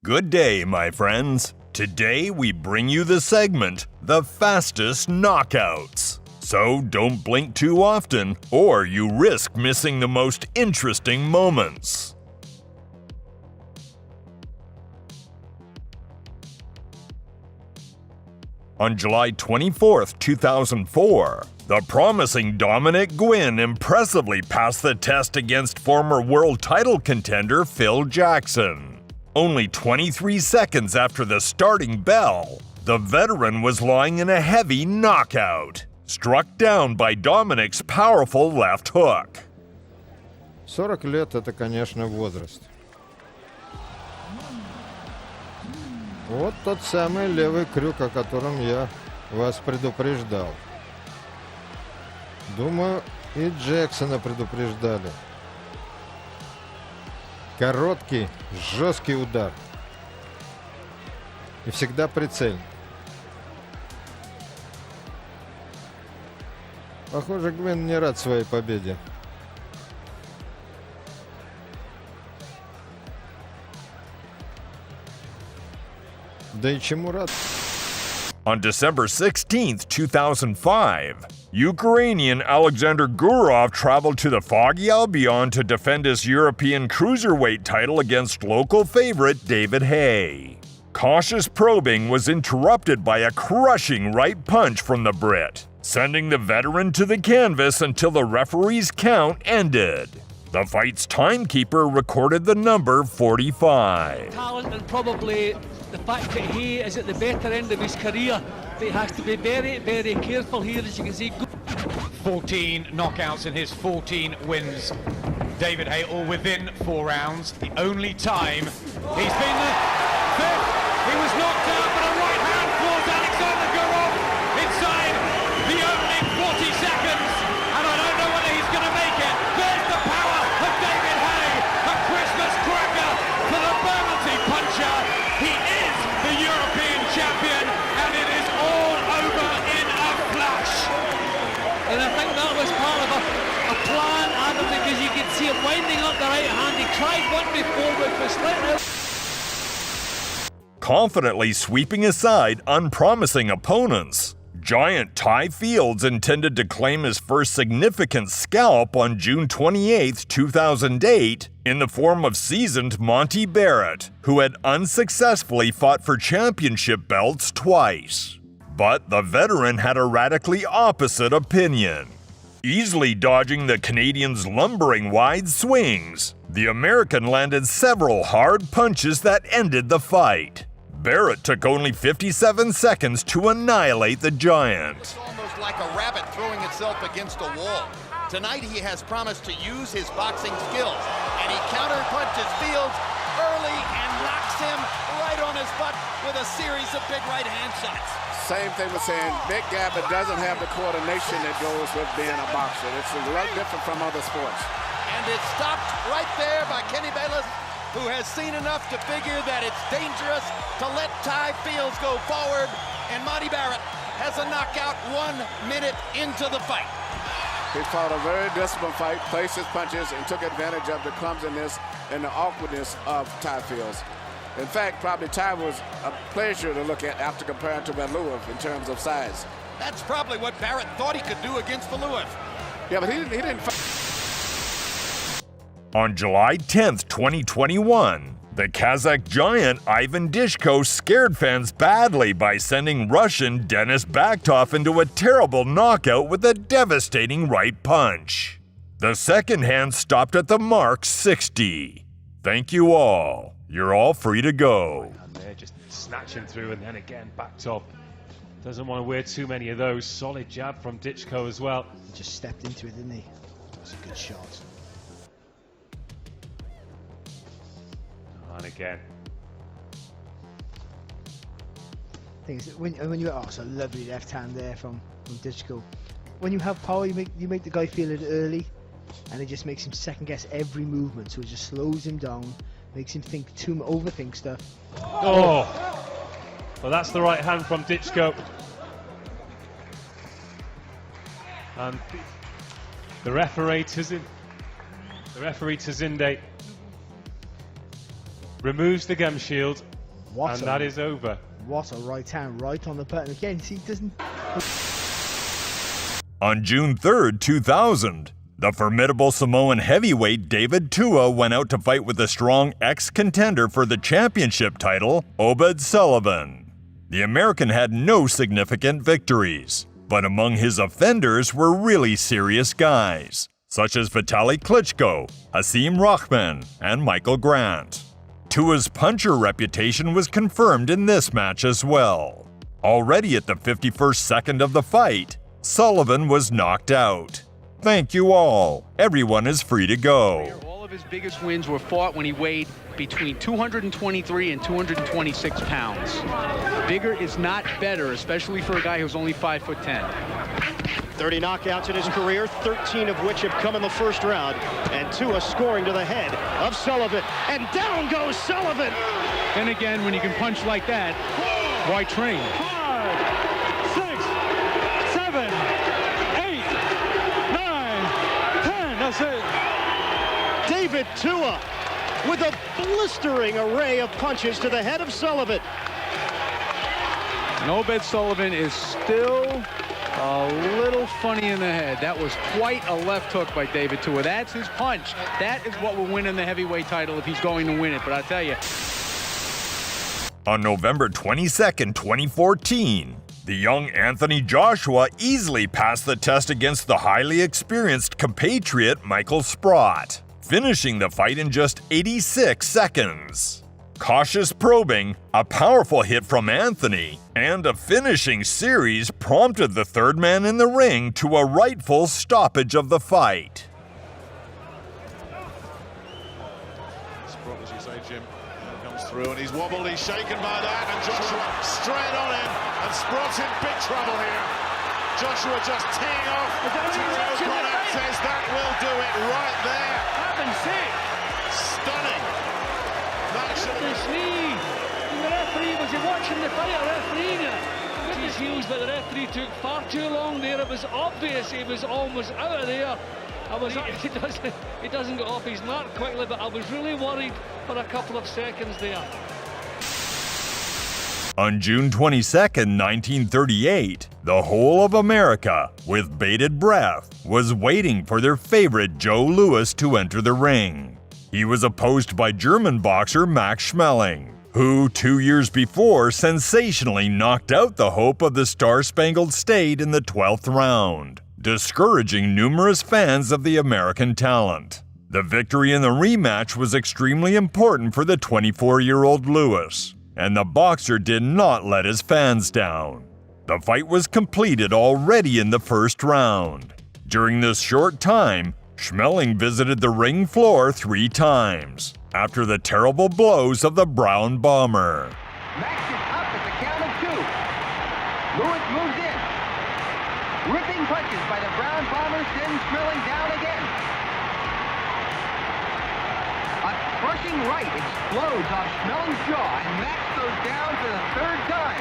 Good day, my friends. Today we bring you the segment, The Fastest Knockouts. So don't blink too often, or you risk missing the most interesting moments. On July 24, 2004, the promising Dominic Guinn impressively passed the test against former world title contender Phil Jackson. Only 23 seconds after the starting bell, the veteran was lying in a heavy knockout, struck down by Dominic's powerful left hook. 40 лет – это, конечно, возраст. Вот тот самый левый крюк, о котором я вас предупреждал. Думаю, и Джексона предупреждали. Короткий, жесткий удар. И всегда прицельный. Похоже, Guinn не рад своей победе. Да и чему рад? On December 16, 2005, Ukrainian Alexander Gurov traveled to the Foggy Albion to defend his European cruiserweight title against local favorite David Haye. Cautious probing was interrupted by a crushing right punch from the Brit, sending the veteran to the canvas until the referee's count ended. The fight's timekeeper recorded the number 45. Talent and probably the fact that he is at the better end of his career, but he has to be very, very careful here, as you can see. 14 knockouts in his 14 wins. David Haye all within 4 rounds. The only time he's been the fifth. He was knocked out, but a right hand towards Alexander Gurov inside the opening 40 seconds. And I don't know whether he's going to make it. There's the power of David Haye, a Christmas cracker for the Bermondsey puncher. He is the European champion, and it is all over in a flash. And I think that was part of a plan, Adam, because you could see him winding up the right hand. He tried one before, but was slightly... Confidently sweeping aside unpromising opponents, giant Ty Fields intended to claim his first significant scalp on June 28, 2008, in the form of seasoned Monty Barrett, who had unsuccessfully fought for championship belts twice. But the veteran had a radically opposite opinion. Easily dodging the Canadian's lumbering wide swings, the American landed several hard punches that ended the fight. Barrett took only 57 seconds to annihilate the giant. It's almost like a rabbit throwing itself against a wall. Tonight he has promised to use his boxing skills, and he counterpunches Fields early and knocks him right on his butt with a series of big right hand shots. Same thing with saying Big Gabba doesn't have the coordination that goes with being a boxer. It's a lot different from other sports. And it's stopped right there by Kenny Bayless, who has seen enough to figure that it's dangerous to let Ty Fields go forward, and Monty Barrett has a knockout 1 minute into the fight. He fought a very disciplined fight, placed his punches, and took advantage of the clumsiness and the awkwardness of Ty Fields. In fact, probably Ty was a pleasure to look at after comparing to Valuev in terms of size. That's probably what Barrett thought he could do against Valuev. Yeah, but he didn't fight. On July 10, 2021, the Kazakh giant Ivan Dychko scared fans badly by sending Russian Denis Bakhtov into a terrible knockout with a devastating right punch. The second hand stopped at the mark 60. Thank you all. You're all free to go. And they're just snatching through, and then again Bakhtov doesn't want to wear too many of those. Solid jab from Dychko as well. He just stepped into it, didn't he? That's a good shot. And again. Thing is, when you it's a lovely left hand there from Dychko. When you have power, you make the guy feel it early, and it just makes him second guess every movement. So it just slows him down, makes him overthink stuff. Oh, well, that's the right hand from Dychko, and the referee Tazinde removes the gum shield, What and a- that is over. What a right hand, right on the button again. See, doesn't. On June 3rd, 2000, the formidable Samoan heavyweight David Tua went out to fight with the strong ex-contender for the championship title, Obed Sullivan. The American had no significant victories, but among his offenders were really serious guys, such as Vitaly Klitschko, Hasim Rahman, and Michael Grant. Tua's puncher reputation was confirmed in this match as well. Already at the 51st second of the fight, Sullivan was knocked out. Thank you all. Everyone is free to go. All of his biggest wins were fought when he weighed between 223 and 226 pounds. Bigger is not better, especially for a guy who's only 5'10". 30 knockouts in his career, 13 of which have come in the first round. And Tua scoring to the head of Sullivan. And down goes Sullivan. Then again, when you can punch like that, why train? 5, 6, 7, 8, 9, 10. That's it. David Tua with a blistering array of punches to the head of Sullivan. And Obed Sullivan is still a little funny in the head. That was quite a left hook by David Tua. That's his punch. That is what will win him the heavyweight title if he's going to win it. But I tell you. On November 22nd, 2014, the young Anthony Joshua easily passed the test against the highly experienced compatriot Michael Sprott, finishing the fight in just 86 seconds. Cautious probing, a powerful hit from Anthony, and a finishing series prompted the third man in the ring to a rightful stoppage of the fight. Sprott, as you say, Jim, comes through and he's wobbled, he's shaken by that, and Joshua straight on him, and Sprott's in big trouble here. Joshua just teeing off. Says that will do it right there. Heaven's sake. Stunning. Goodness me. The referee, was he watching the fight? A referee now. His heels, but the referee took far too long there. It was obvious he was almost out of there. He doesn't get off his mark quickly, but I was really worried for a couple of seconds there. On June 22nd, 1938, the whole of America, with bated breath, was waiting for their favorite Joe Louis to enter the ring. He was opposed by German boxer Max Schmeling, who 2 years before sensationally knocked out the hope of the Star-Spangled State in the 12th round, discouraging numerous fans of the American talent. The victory in the rematch was extremely important for the 24-year-old Louis, and the boxer did not let his fans down. The fight was completed already in the first round. During this short time, Schmeling visited the ring floor 3 times, after the terrible blows of the Brown Bomber. Max is up at the count of 2. Louis moves in. Ripping punches by the Brown Bomber sends Schmeling down again. A crushing right explodes off Schmeling's jaw, and Max goes down for the 3rd time.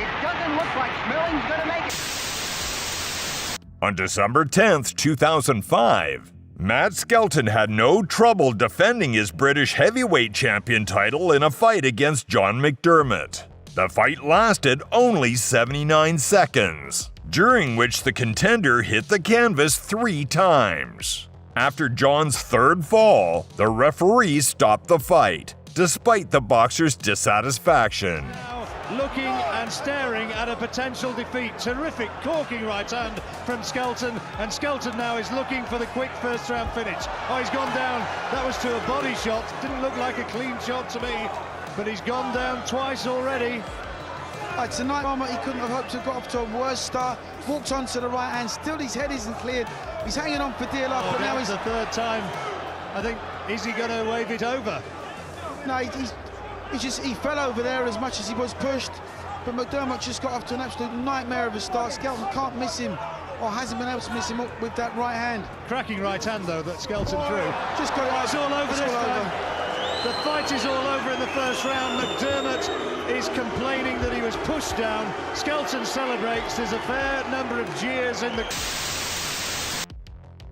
It doesn't look like Schmeling's going to make it. On December 10th, 2005, Matt Skelton had no trouble defending his British heavyweight champion title in a fight against John McDermott. The fight lasted only 79 seconds, during which the contender hit the canvas 3 times. After John's 3rd fall, the referee stopped the fight, despite the boxer's dissatisfaction. Looking and staring at a potential defeat. Terrific corking right hand from Skelton, and Skelton now is looking for the quick first round finish. Oh, he's gone down. That was to a body shot. Didn't look like a clean shot to me, but he's gone down twice already. Tonight, he couldn't have hoped to have got off to a worse start. Walked onto the right hand. Still, his head isn't cleared. He's hanging on for dear life, but now he's the 3rd time. I think, is he going to wave it over? No, he fell over there as much as he was pushed, but McDermott just got off to an absolute nightmare of a start. Skelton can't miss him, or hasn't been able to miss him up with that right hand. Cracking right hand, though, that Skelton threw. Just got it. It's all over this time. The fight is all over in the first round. McDermott is complaining that he was pushed down. Skelton celebrates. There's a fair number of jeers in the...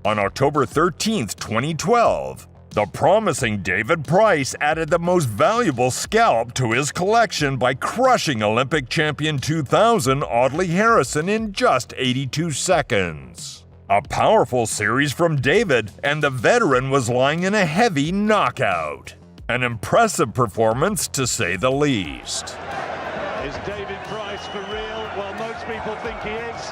On October 13th, 2012, The promising David Price added the most valuable scalp to his collection by crushing Olympic champion 2000 Audley Harrison in just 82 seconds. A powerful series from David, and the veteran was lying in a heavy knockout. An impressive performance, to say the least. Is David Price for real? Well, most people think he is.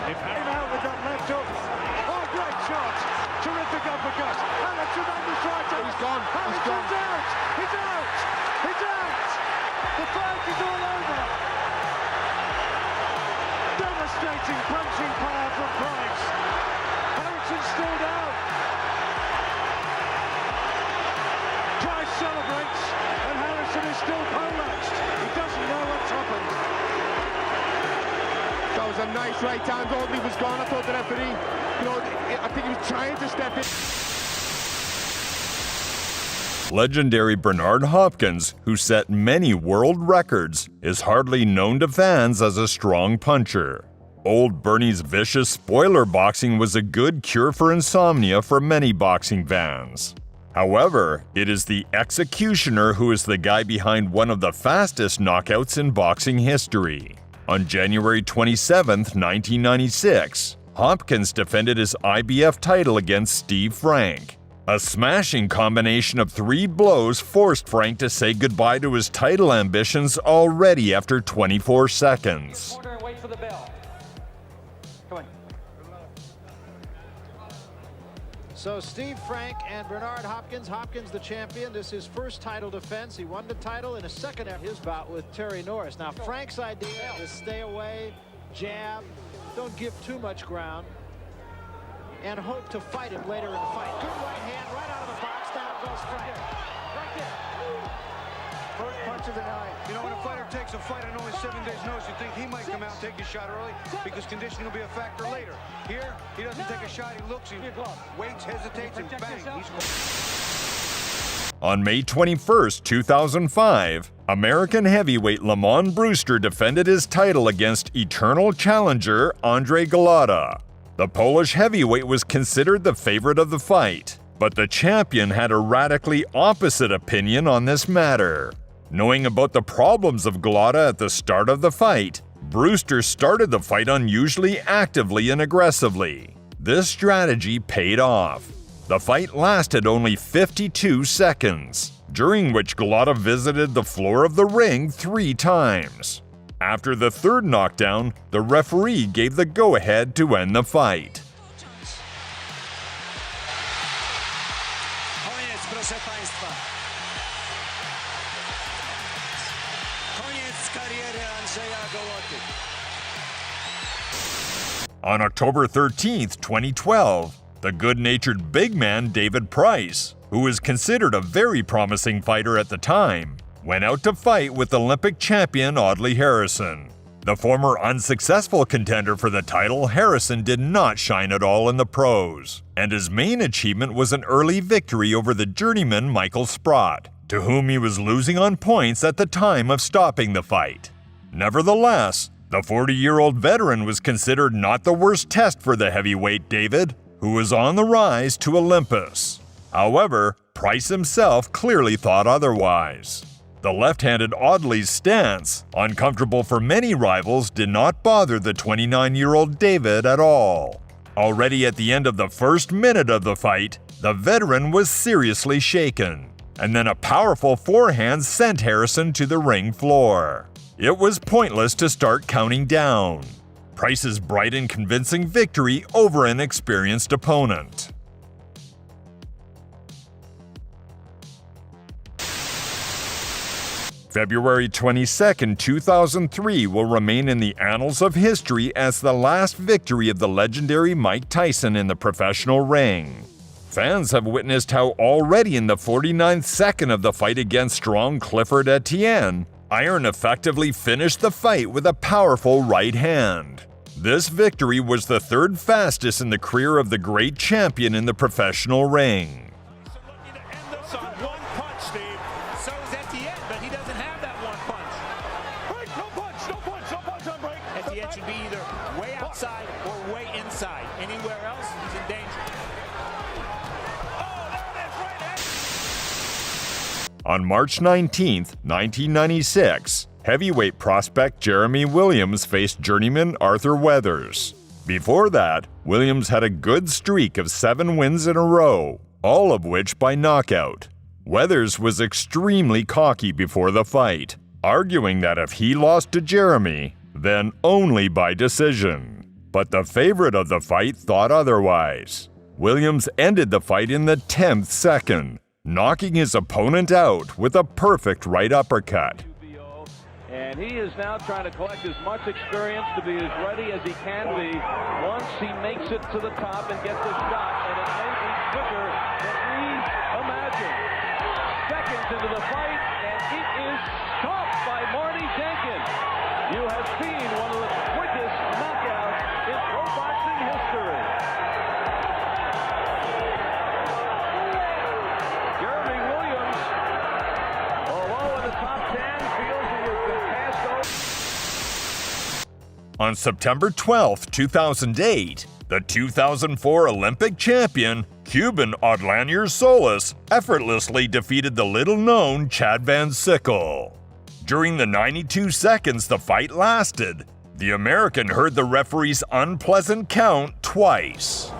If came out with that left hook. Oh, great shot. Terrific uppercut. And a tremendous right hand. He's gone. He's gone. He's out. He's out. He's out. The fight is all over. Devastating punching power from Price. Harrison still down. Price celebrates, and Harrison is still poleaxed. He doesn't know what's happened. That was a nice right hand. Audley was gone. I thought the referee, I think he was trying to step in. Legendary Bernard Hopkins, who set many world records, is hardly known to fans as a strong puncher. Old Bernie's vicious spoiler boxing was a good cure for insomnia for many boxing fans. However, it is the executioner who is the guy behind one of the fastest knockouts in boxing history. On January 27, 1996, Hopkins defended his IBF title against Steve Frank. A smashing combination of 3 blows forced Frank to say goodbye to his title ambitions already after 24 seconds. Wait for the bell. Come on. So Steve Frank and Bernard Hopkins. Hopkins the champion. This is his first title defense. He won the title in a second after his bout with Terry Norris. Now Frank's idea is stay away, jab, don't give too much ground, and hope to fight him later in the fight. Good right hand, right out of the box. Down goes Frank. Right there. First punch of the night. You know, when a fighter takes a fight on only 7 days' notice, you think he might come out and take his shot early because conditioning will be a factor later. Here, he doesn't take a shot, he looks, he waits, hesitates, and bang, he's gone. On May 21, 2005, American heavyweight Lamon Brewster defended his title against eternal challenger Andrzej Golota. The Polish heavyweight was considered the favorite of the fight, but the champion had a radically opposite opinion on this matter. Knowing about the problems of Golota at the start of the fight, Brewster started the fight unusually actively and aggressively. This strategy paid off. The fight lasted only 52 seconds, during which Golota visited the floor of the ring 3 times. After the 3rd knockdown, the referee gave the go-ahead to end the fight. Koniec, proszę Państwa. Koniec kariery Andrzeja Goloty. On October 13, 2012, the good-natured big man David Price, who was considered a very promising fighter at the time, went out to fight with Olympic champion Audley Harrison. The former unsuccessful contender for the title, Harrison did not shine at all in the pros, and his main achievement was an early victory over the journeyman Michael Sprott, to whom he was losing on points at the time of stopping the fight. Nevertheless, the 40-year-old veteran was considered not the worst test for the heavyweight David, who was on the rise to Olympus. However, Price himself clearly thought otherwise. The left-handed Audley's stance, uncomfortable for many rivals, did not bother the 29-year-old David at all. Already at the end of the first minute of the fight, the veteran was seriously shaken, and then a powerful forehand sent Harrison to the ring floor. It was pointless to start counting down. Price's bright and convincing victory over an experienced opponent. February 22, 2003 will remain in the annals of history as the last victory of the legendary Mike Tyson in the professional ring. Fans have witnessed how already in the 49th second of the fight against strong Clifford Etienne, Iron effectively finished the fight with a powerful right hand. This victory was the 3rd fastest in the career of the great champion in the professional ring. On March 19, 1996, heavyweight prospect Jeremy Williams faced journeyman Arthur Weathers. Before that, Williams had a good streak of 7 wins in a row, all of which by knockout. Weathers was extremely cocky before the fight, arguing that if he lost to Jeremy, then only by decision. But the favorite of the fight thought otherwise. Williams ended the fight in the 10th second, knocking his opponent out with a perfect right uppercut. And he is now trying to collect as much experience to be as ready as he can be once he makes it to the top and gets a shot. And it may be quicker than we imagine. Seconds into the fight, and it is stopped by Marty Jenkins. You have seen one of the quickest knockouts in pro boxing history. Jeremy Williams, although in the top 10, feels he has been passed over. On September 12, 2008, the 2004 Olympic champion, Cuban Odlanier Solis, effortlessly defeated the little-known Chad Van Sickle. During the 92 seconds the fight lasted, the American heard the referee's unpleasant count twice.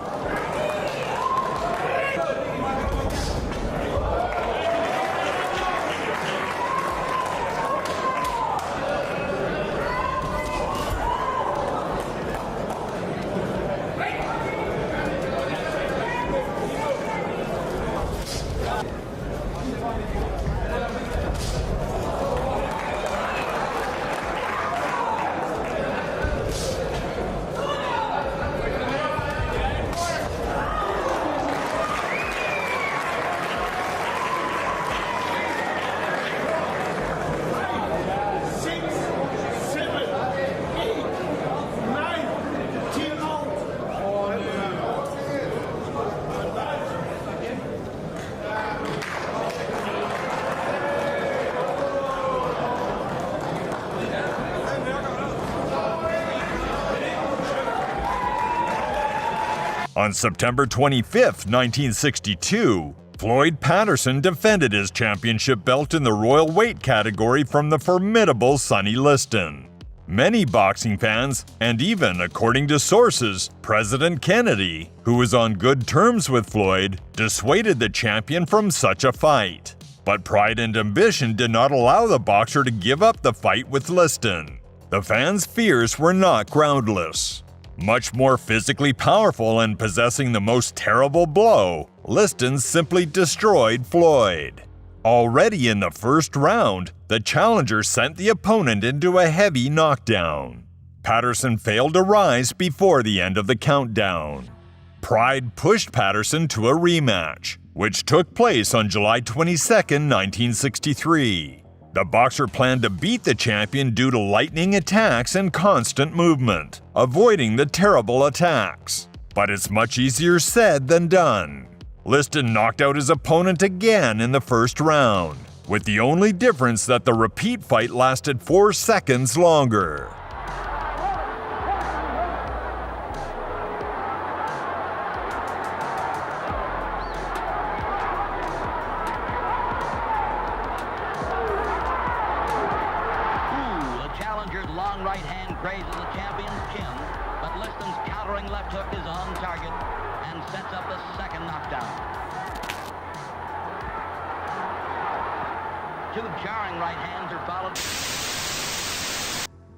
On September 25, 1962, Floyd Patterson defended his championship belt in the royal weight category from the formidable Sonny Liston. Many boxing fans, and even, according to sources, President Kennedy, who was on good terms with Floyd, dissuaded the champion from such a fight. But pride and ambition did not allow the boxer to give up the fight with Liston. The fans' fears were not groundless. Much more physically powerful and possessing the most terrible blow, Liston simply destroyed Floyd. Already in the first round, the challenger sent the opponent into a heavy knockdown. Patterson failed to rise before the end of the countdown. Pride pushed Patterson to a rematch, which took place on July 22, 1963. The boxer planned to beat the champion due to lightning attacks and constant movement, avoiding the terrible attacks. But it's much easier said than done. Liston knocked out his opponent again in the first round, with the only difference that the repeat fight lasted 4 seconds longer.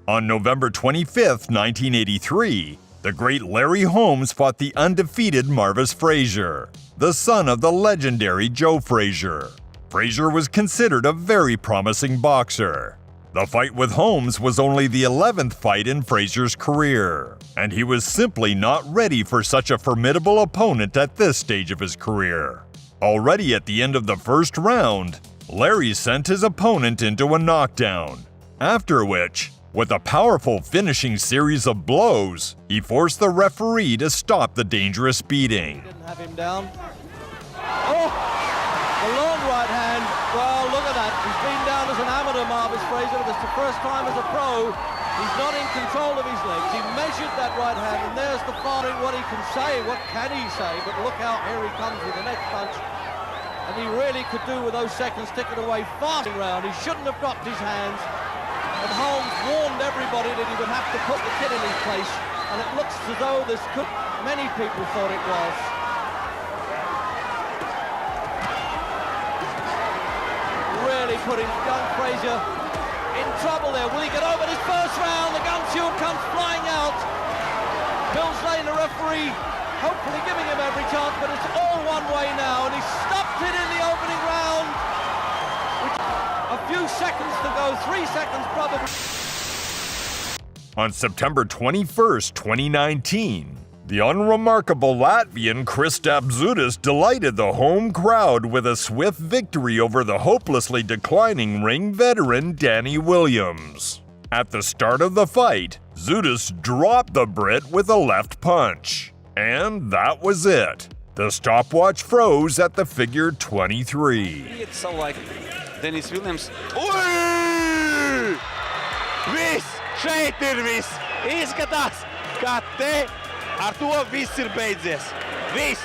On November 25, 1983, the great Larry Holmes fought the undefeated Marvis Frazier, the son of the legendary Joe Frazier. Frazier was considered a very promising boxer. The fight with Holmes was only the 11th fight in Frazier's career, and he was simply not ready for such a formidable opponent at this stage of his career. Already at the end of the first round, Larry sent his opponent into a knockdown, after which, with a powerful finishing series of blows, he forced the referee to stop the dangerous beating. Didn't have him down. Oh, the long right hand. Well, look at that. He's been down as an amateur, Marvis Frazier, but it's the first time as a pro. He's not in control of his legs. He measured that right hand, and there's the firing. What he can say, what can he say? But look out, here he comes with the next punch. and he really could do with those seconds ticking away fast round. He shouldn't have dropped his hands. And Holmes warned everybody that he would have to put the kid in his place, and it looks as though this could, many people thought it was. Really putting young Fraser in trouble there. Will he get over this first round? The gun shield comes flying out. Bill's Lane, the referee, hopefully giving him every chance, but it's all one way now, and he stopped it in the opening round. A few seconds to go, 3 seconds probably. On September 21st, 2019, the unremarkable Latvian Kristaps Zudis delighted the home crowd with a swift victory over the hopelessly declining ring veteran Danny Williams. At the start of the fight, Zudis dropped the Brit with a left punch. And that was it. The stopwatch froze at the figure 23. It's so like Denis Williams. Ui! Viss! Šeit ir viss! Izskatās, ka te ar to viss ir beidzies. Viss!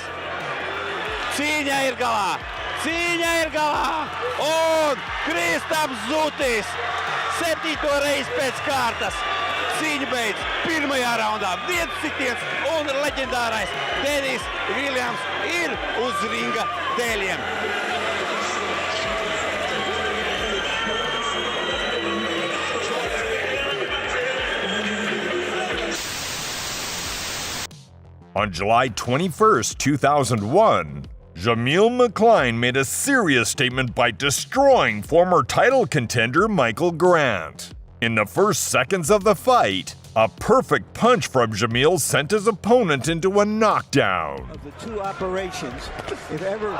Cīņa ir galā! Cīņa ir galā! Un Kristaps Zudis 7. reizi pēc kārtas. Cīņa beidz pirmajā raundā. Viens sitiens un leģendārais Denis Williams ir uz ringa dēļiem. On July 21st, 2001, Jamil McCline made a serious statement by destroying former title contender Michael Grant. In the first seconds of the fight, a perfect punch from Jamil sent his opponent into a knockdown. Of the two operations, if ever,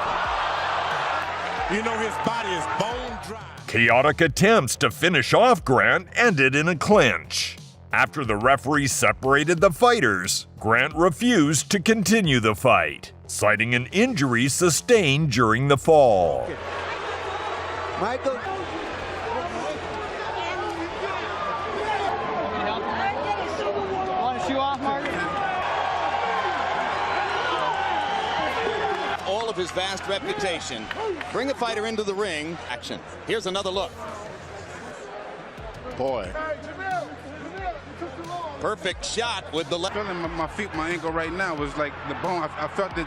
you know his body is bone dry. Chaotic attempts to finish off Grant ended in a clinch. After the referee separated the fighters, Grant refused to continue the fight, citing an injury sustained during the fall. Michael. All of his vast reputation. Bring a fighter into the ring. Action. Here's another look. Boy. Perfect shot with the left. My feet, my ankle right now was like the bone. I felt it.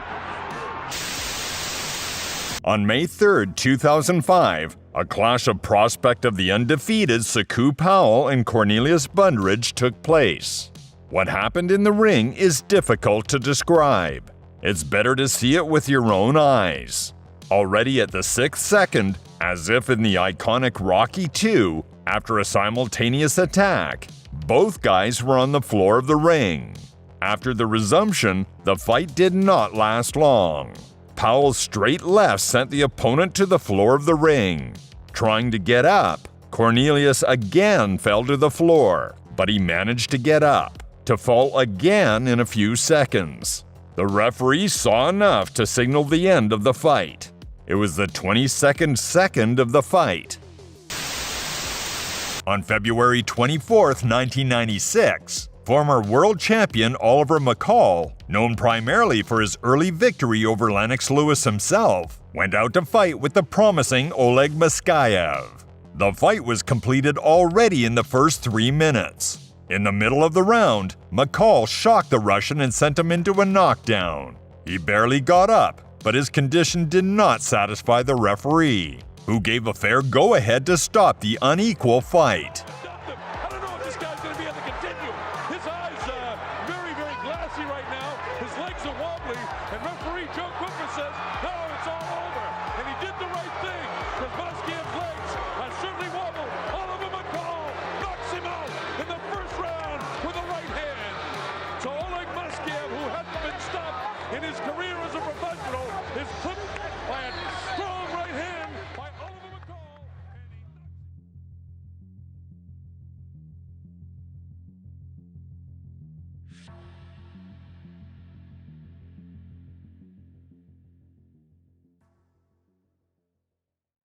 On May 3rd, 2005, a clash of prospect of the undefeated Saku Powell and Cornelius Bundridge took place. What happened in the ring is difficult to describe. It's better to see it with your own eyes. Already at the 6th second, as if in the iconic Rocky II, after a simultaneous attack, both guys were on the floor of the ring. After the resumption, the fight did not last long. Powell's straight left sent the opponent to the floor of the ring. Trying to get up, Cornelius again fell to the floor, but he managed to get up, to fall again in a few seconds. The referee saw enough to signal the end of the fight. It was the 22nd second of the fight. On February 24, 1996, former world champion Oliver McCall, known primarily for his early victory over Lennox Lewis himself, went out to fight with the promising Oleg Moskayev. The fight was completed already in the first 3 minutes. In the middle of the round, McCall shocked the Russian and sent him into a knockdown. He barely got up, but his condition did not satisfy the referee, who gave a fair go-ahead to stop the unequal fight. I don't know if this guy's going to be able to continue. His eyes very, very glassy right now. His legs are wobbly, and referee Joe Cooper says, no, it's all over. And he did the right thing, because Moskayev's legs are certainly wobbled. Oliver McCall knocks him out in the first round with a right hand. So Oleg Moskayev, who hadn't been stopped in his career as a professional, is put